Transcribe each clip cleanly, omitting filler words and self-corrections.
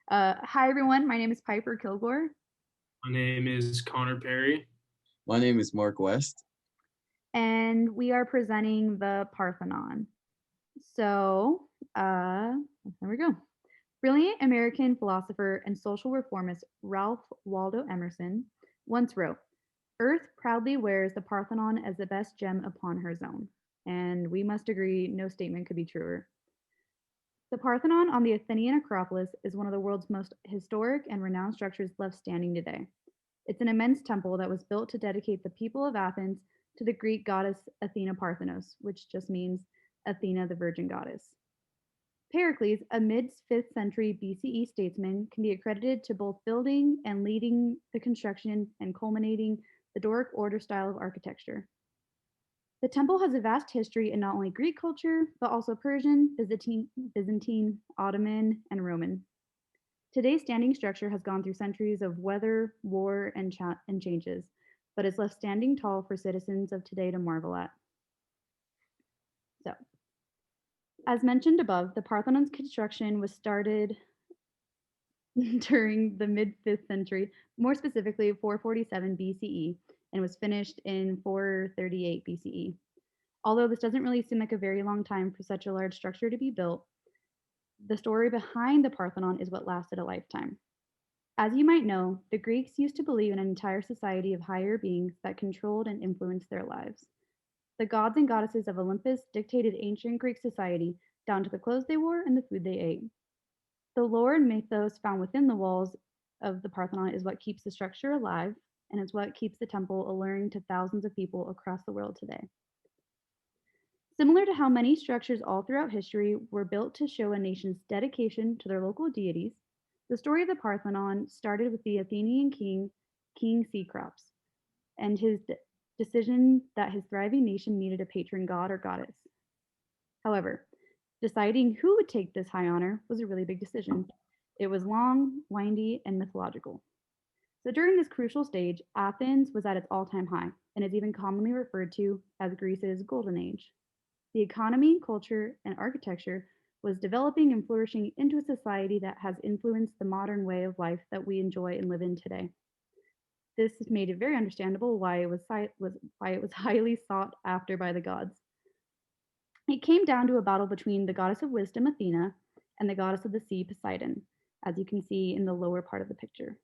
Hi, everyone. My name is Piper Kilgore, My name is Connor Perry. My name is Mark West. and we are presenting the Parthenon. So, there we go. Brilliant American philosopher and social reformist Ralph Waldo Emerson once wrote, Earth proudly wears the Parthenon as the best gem upon her zone. And we must agree, no statement could be truer. The Parthenon on the Athenian Acropolis is one of the world's most historic and renowned structures left standing today. It's an immense temple that was built to dedicate the people of Athens to the Greek goddess Athena Parthenos, which just means Athena, the Virgin Goddess. Pericles, a mid 5th century BCE statesman, can be accredited to both building and leading the construction and culminating the Doric order style of architecture. The temple has a vast history in not only Greek culture, but also Persian, Byzantine, Ottoman, and Roman. Today's standing structure has gone through centuries of weather, war, and changes, but is left standing tall for citizens of today to marvel at. So, as mentioned above, the Parthenon's construction was started during the mid 5th century, more specifically 447 BCE, and was finished in 438 BCE. Although this doesn't really seem like a very long time for such a large structure to be built, the story behind the Parthenon is what lasted a lifetime. As you might know, the Greeks used to believe in an entire society of higher beings that controlled and influenced their lives. The gods and goddesses of Olympus dictated ancient Greek society down to the clothes they wore and the food they ate. The lore and mythos found within the walls of the Parthenon is what keeps the structure alive, and is what keeps the temple alluring to thousands of people across the world today. Similar to how many structures all throughout history were built to show a nation's dedication to their local deities, the story of the Parthenon started with the Athenian king, King Cecrops, and his decision that his thriving nation needed a patron god or goddess. However, deciding who would take this high honor was a really big decision. It was long, windy, and mythological. So during this crucial stage, Athens was at its all-time high and is even commonly referred to as Greece's golden age. The economy, culture, and architecture was developing and flourishing into a society that has influenced the modern way of life that we enjoy and live in today. This made it very understandable why it was highly sought after by the gods. It came down to a battle between the goddess of wisdom, Athena, and the goddess of the sea, Poseidon, as you can see in the lower part of the picture.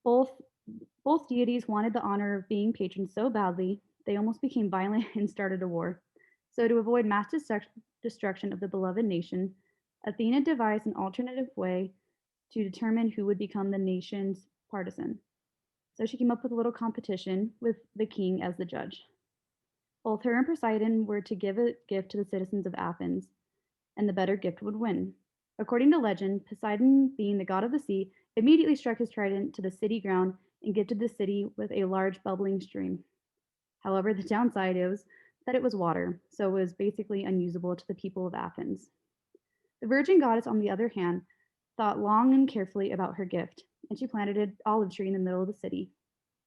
Both deities wanted the honor of being patrons so badly, they almost became violent and started a war. So to avoid mass destruction of the beloved nation, Athena devised an alternative way to determine who would become the nation's partisan. So she came up with a little competition with the king as the judge. Both her and Poseidon were to give a gift to the citizens of Athens, and the better gift would win. According to legend, Poseidon, being the god of the sea, immediately struck his trident to the city ground and gifted the city with a large bubbling stream. However, the downside is that it was water, so it was basically unusable to the people of Athens. The virgin goddess, on the other hand, thought long and carefully about her gift, and she planted an olive tree in the middle of the city.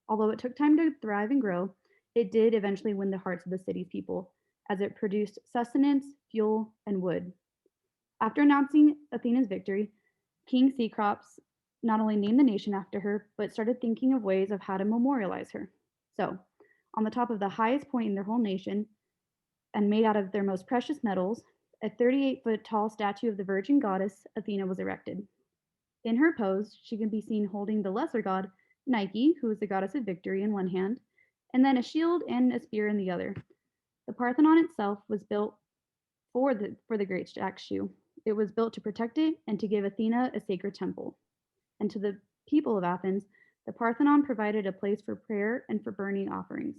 Although it took time to thrive and grow, it did eventually win the hearts of the city's people, as it produced sustenance, fuel, and wood. After announcing Athena's victory, King Cecrops not only named the nation after her, but started thinking of ways of how to memorialize her. So, on the top of the highest point in their whole nation, and made out of their most precious metals, a 38-foot tall statue of the virgin goddess Athena was erected. In her pose, she can be seen holding the lesser god, Nike, who is the goddess of victory, in one hand, and then a shield and a spear in the other. The Parthenon itself was built for the great statue. It was built to protect it and to give Athena a sacred temple. And to the people of Athens, the Parthenon provided a place for prayer and for burning offerings.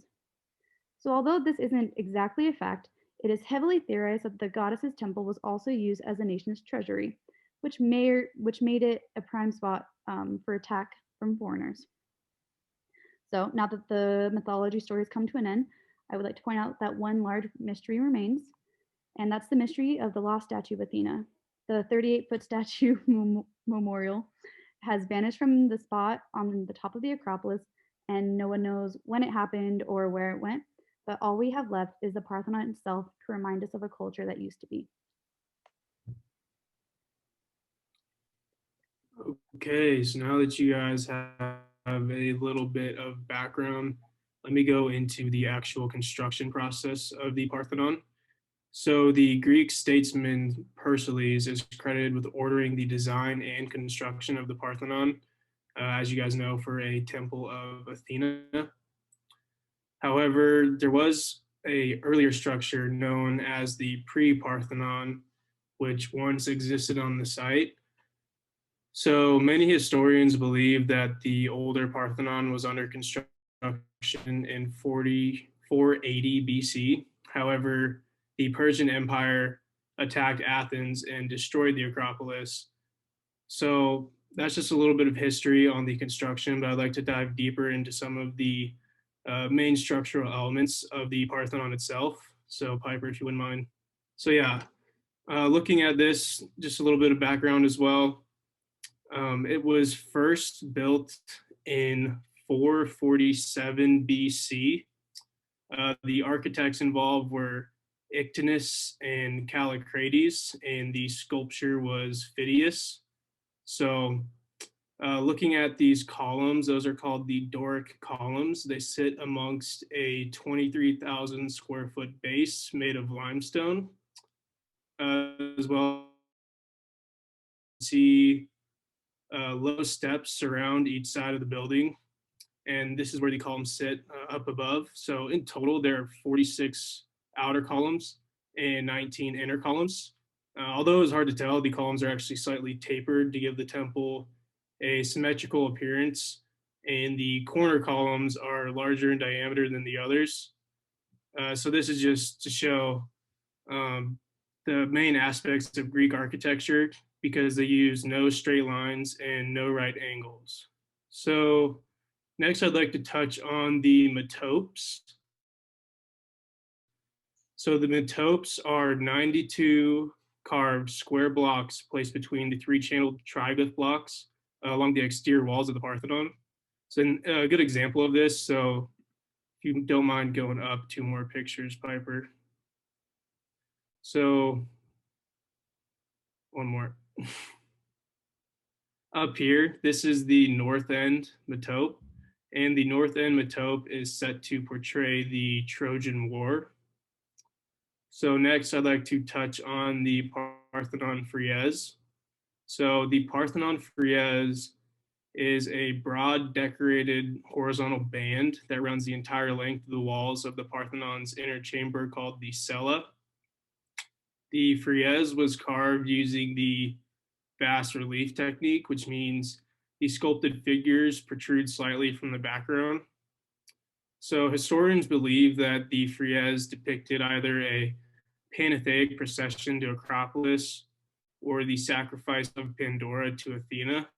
So although this isn't exactly a fact, it is heavily theorized that the goddess's temple was also used as a nation's treasury, which made it a prime spot for attack from foreigners. So now that the mythology stories come to an end, I would like to point out that one large mystery remains, and that's the mystery of the lost statue of Athena. The 38-foot statue memorial has vanished from the spot on the top of the Acropolis, and no one knows when it happened or where it went, but all we have left is the Parthenon itself to remind us of a culture that used to be. Okay, so now that you guys have a little bit of background, let me go into the actual construction process of the Parthenon. So the Greek statesman Pericles is credited with ordering the design and construction of the Parthenon, as you guys know, for a temple of Athena. However, there was a earlier structure known as the pre-Parthenon, which once existed on the site. So many historians believe that the older Parthenon was under construction in 4480 BC. However, the Persian Empire attacked Athens and destroyed the Acropolis. So that's just a little bit of history on the construction, but I'd like to dive deeper into some of the main structural elements of the Parthenon itself. So Piper, if you wouldn't mind. So yeah, looking at this, just a little bit of background as well. It was first built in 447 BC. The architects involved were Ictinus and Callicrates, and the sculpture was Phidias. So, looking at these columns, those are called the Doric columns. They sit amongst a 23,000 square foot base made of limestone, as well as see low steps surround each side of the building. And this is where the columns sit up above. So in total, there are 46 outer columns and 19 inner columns. Although it's hard to tell, the columns are actually slightly tapered to give the temple a symmetrical appearance. And the corner columns are larger in diameter than the others. So this is just to show um, the main aspects of Greek architecture because they use no straight lines and no right angles. So next, I'd like to touch on the metopes. So the metopes are 92 carved square blocks placed between the three-channeled triglyph blocks along the exterior walls of the Parthenon. So a good example of this, so if you don't mind going up two more pictures, Piper. So one more. Up here, this is the north end metope, and the north end metope is set to portray the Trojan War. So next, I'd like to touch on the Parthenon frieze. So the Parthenon frieze is a broad decorated horizontal band that runs the entire length of the walls of the Parthenon's inner chamber called the cella. The frieze was carved using the bas relief technique, which means the sculpted figures protrude slightly from the background. So historians believe that the frieze depicted either a panetheic procession to Acropolis or the sacrifice of Pandora to Athena.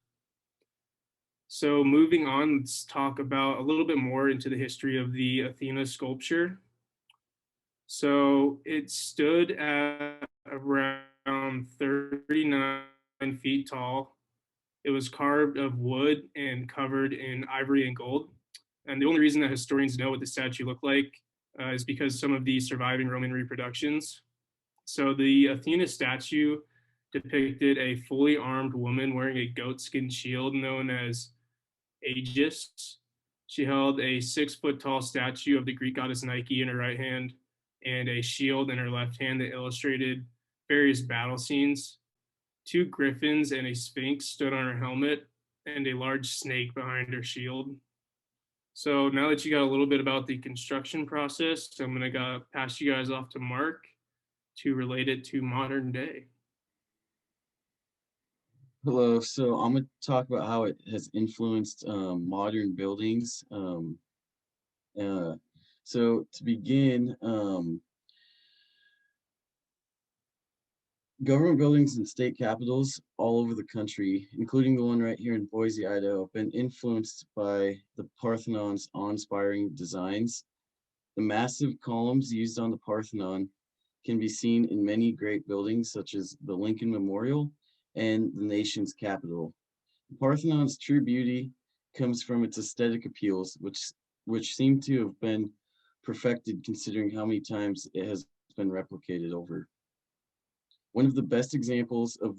So moving on, let's talk about a little bit more into the history of the Athena sculpture. So it stood at around 39 feet tall. It was carved of wood and covered in ivory and gold. And the only reason that historians know what the statue looked like is because some of the surviving Roman reproductions. So the Athena statue depicted a fully armed woman wearing a goatskin shield known as Aegis. She held a 6 foot tall statue of the Greek goddess Nike in her right hand and a shield in her left hand that illustrated various battle scenes. Two griffins and a sphinx stood on her helmet, and a large snake behind her shield. So now that you got a little bit about the construction process, I'm going to pass you guys off to Mark to relate it to modern day. Hello, so I'm going to talk about how it has influenced modern buildings. So to begin, government buildings and state capitals all over the country, including the one right here in Boise, Idaho, have been influenced by the Parthenon's awe-inspiring designs. The massive columns used on the Parthenon can be seen in many great buildings such as the Lincoln Memorial and the nation's capital. The Parthenon's true beauty comes from its aesthetic appeals, which seem to have been perfected considering how many times it has been replicated over. One of the best examples of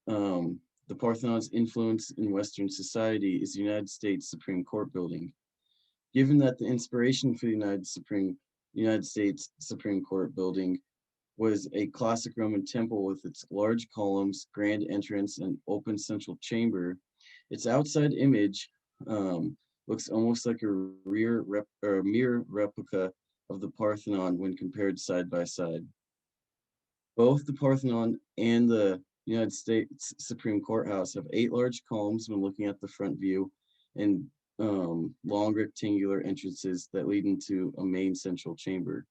the the Parthenon's influence in Western society is the United States Supreme Court building. Given that the inspiration for the United States Supreme Court building was a classic Roman temple with its large columns, grand entrance, and open central chamber, its outside image looks almost like a mirror replica of the Parthenon when compared side by side. Both the Parthenon and the United States Supreme Courthouse have 8 large columns when looking at the front view, and long rectangular entrances that lead into a main central chamber.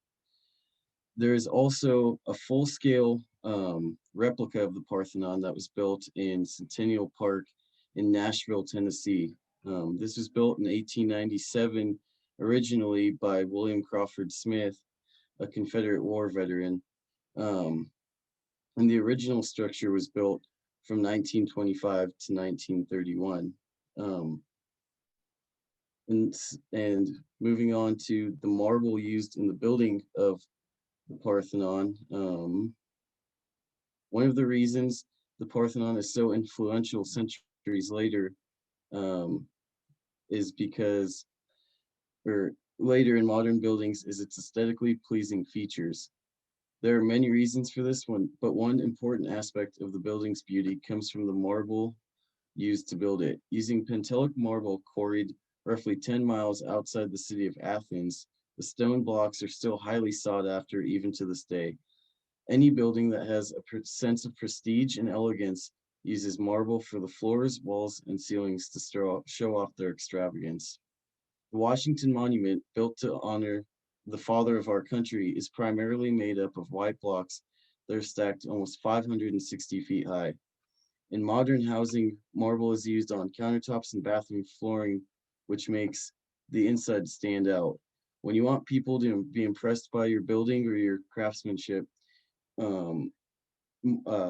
There is also a full-scale replica of the Parthenon that was built in Centennial Park in Nashville, Tennessee. This was built in 1897, originally by William Crawford Smith, a Confederate War veteran. And the original structure was built from 1925 to 1931. And moving on to the marble used in the building of the Parthenon, one of the reasons the Parthenon is so influential centuries later is because, or later in modern buildings, is its aesthetically pleasing features. There are many reasons for this one, but one important aspect of the building's beauty comes from the marble used to build it. Using Pentelic marble quarried roughly 10 miles outside the city of Athens, the stone blocks are still highly sought after even to this day. Any building that has a sense of prestige and elegance uses marble for the floors, walls, and ceilings to show off their extravagance. The Washington Monument, built to honor the father of our country, is primarily made up of white blocks that are stacked almost 560 feet high. In modern housing, marble is used on countertops and bathroom flooring, which makes the inside stand out. When you want people to be impressed by your building or your craftsmanship,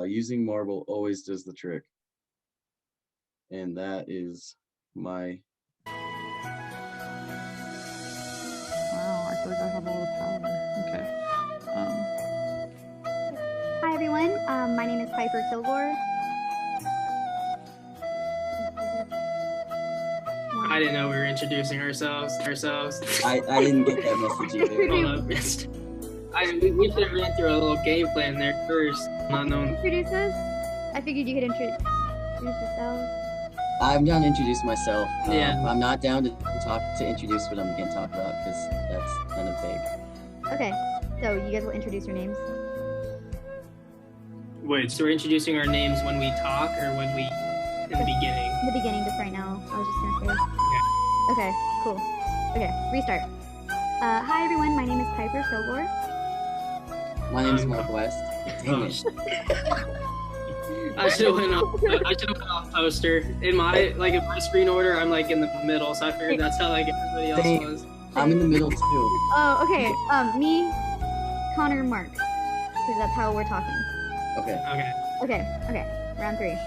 using marble always does the trick. And that is my... Wow, I feel like I have all the power. Okay. Hi everyone, my name is Piper Kilgore. I didn't know we were introducing ourselves. I didn't get that message either. Hold up. We should have ran through a little game plan there first. Not known. Introduce us? I figured you could introduce yourselves. I'm down to introduce myself. Yeah. I'm not down to introduce what I'm going to talk about because that's kind of vague. Okay, so you guys will introduce your names. Wait, So we're introducing our names when we talk or when we in the beginning. In the beginning, just right now. I was just gonna say. Okay, cool. Okay, restart. Hi everyone, my name is Piper Kilgore. My name is Mark West. Dang it. I should have went off poster. In my screen order, I'm like in the middle, so I figured that's how like everybody else Dang. was. I'm in the middle too. Oh, okay. Me, Connor, Mark. Because that's how we're talking. Okay. Okay. Okay. Round 3.